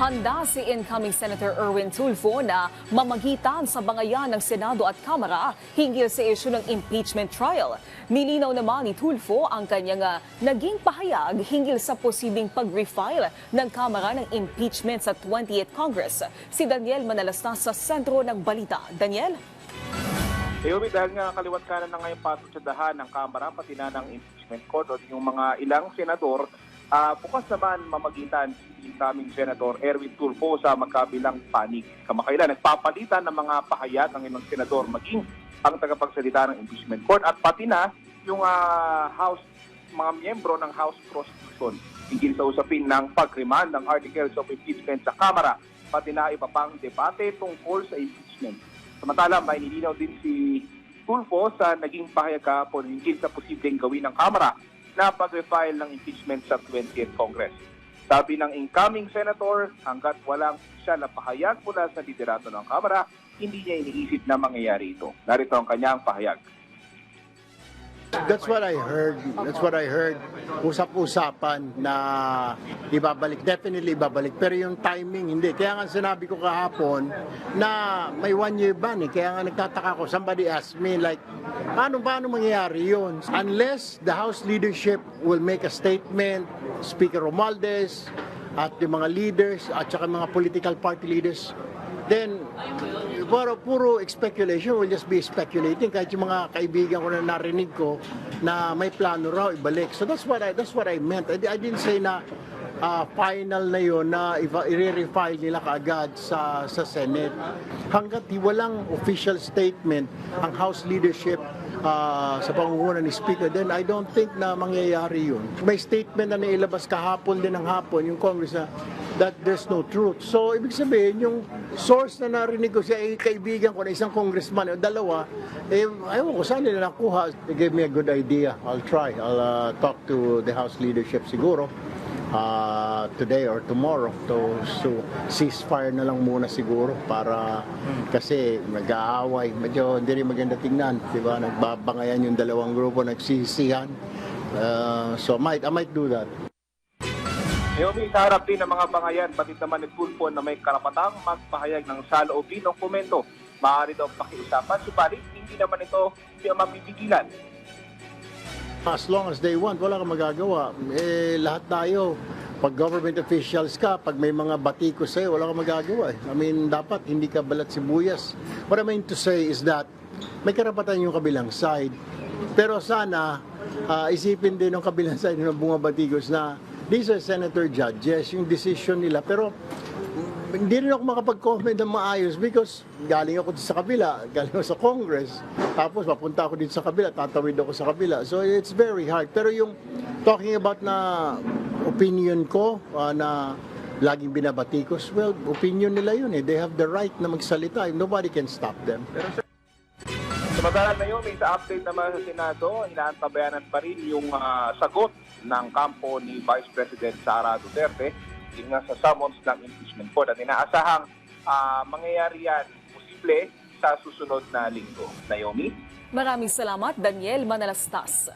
Handa si incoming Senator Erwin Tulfo na mamagitan sa bangayan ng Senado at Kamara hinggil sa isyu ng impeachment trial. Nilinaw naman ni Tulfo ang kanyang naging pahayag hinggil sa posibleng pag-refile ng Kamara ng impeachment sa 20th Congress. Si Daniel Manalastas sa sentro ng balita. Daniel? Naomi, dahil nga kaliwat kanan na ngayon patutsadahan ng Kamara pati na ng impeachment court o yung mga ilang senador, bukas naman mamagitan si incoming Senator Erwin Tulfo sa magkabilang panig. Kamakailan, nagpapalitan ng mga pahayag ng ilang senador maging ang tagapagsalita ng impeachment court at pati na yung mga miyembro ng House Prosecution hinggil sa usapin ng pag-remand ng articles of impeachment sa Kamara pati na iba pang debate tungkol sa impeachment. Samantala, may nilinaw din si Tulfo sa naging pahayag kahapon hinggil sa posibleng gawin ng Kamara na pag-refile ng impeachment sa 20th Congress. Sabi ng incoming senator, hanggat walang siya na pahayag mula sa liderato ng Kamara, hindi niya iniisip na mangyayari ito. Narito ang kanyang pahayag. That's what I heard. That's what I heard. Usap-usapan na ibabalik. Definitely ibabalik. Pero yung timing, hindi. Kaya nga sinabi ko kahapon na may 1-year ban eh. Kaya nga nagtataka ko. Somebody asked me like, paano mangyayari yun? Unless the House leadership will make a statement, Speaker Romualdez, at yung mga leaders, at saka mga political party leaders, then puro speculation will just be speculating. Kahit yung mga kaibigan ko na narinig ko na may plano raw ibalik. So that's what I meant. I didn't say na final na yon na i-refile nila kaagad sa Senate. Hanggat walang official statement ang House leadership sa pangunguna ni Speaker, then I don't think na mangyayari yun. May statement na nailabas kahapon din ng hapon yung Congress na that there's no truth. So, ibig sabihin, yung source na narinig ko siya, kaibigan ko na isang congressman o dalawa, ayaw ko, saan nila nakuha? They gave me a good idea. I'll try. I'll talk to the House leadership siguro today or tomorrow to ceasefire na lang muna siguro para kasi mag-aaway, medyo hindi rin maganda tingnan, di ba? Nagbabangayan yung dalawang grupo, nagsisihan. So I might do that. Naomi, sa harap din ng mga bangayan, pati naman ni Tulfo na may karapatang magpahayag ng saloobin o komento. Maaari daw pakiusapan, subalit hindi naman ito mapipigilan. As long as they want, wala kang magagawa. Lahat tayo, pag government officials ka, pag may mga batikos sa'yo, wala kang magagawa. I mean, dapat hindi ka balat sibuyas. What I mean to say is that may karapatan yung kabilang side. Pero sana, isipin din ng kabilang side ng bunga batikos na these are senator judges, yung decision nila. Pero hindi rin ako makapag-comment ng maayos because galing ako sa kabila, galing ako sa Congress, tapos papunta ako dito sa kabila, tatawid ako sa kabila. So it's very hard. Pero yung talking about na opinion ko na laging binabatikos, well, opinion nila yun eh. They have the right na magsalita. Nobody can stop them. Samantala na yun, sa update naman sa Senado, inaantabayanan pa rin yung sagot ng kampo ni Vice President Sara Duterte yung nga sa summons ng impeachment court at inaasahang mangyayari yan posible sa susunod na linggo. Naomi? Maraming salamat, Daniel Manalastas.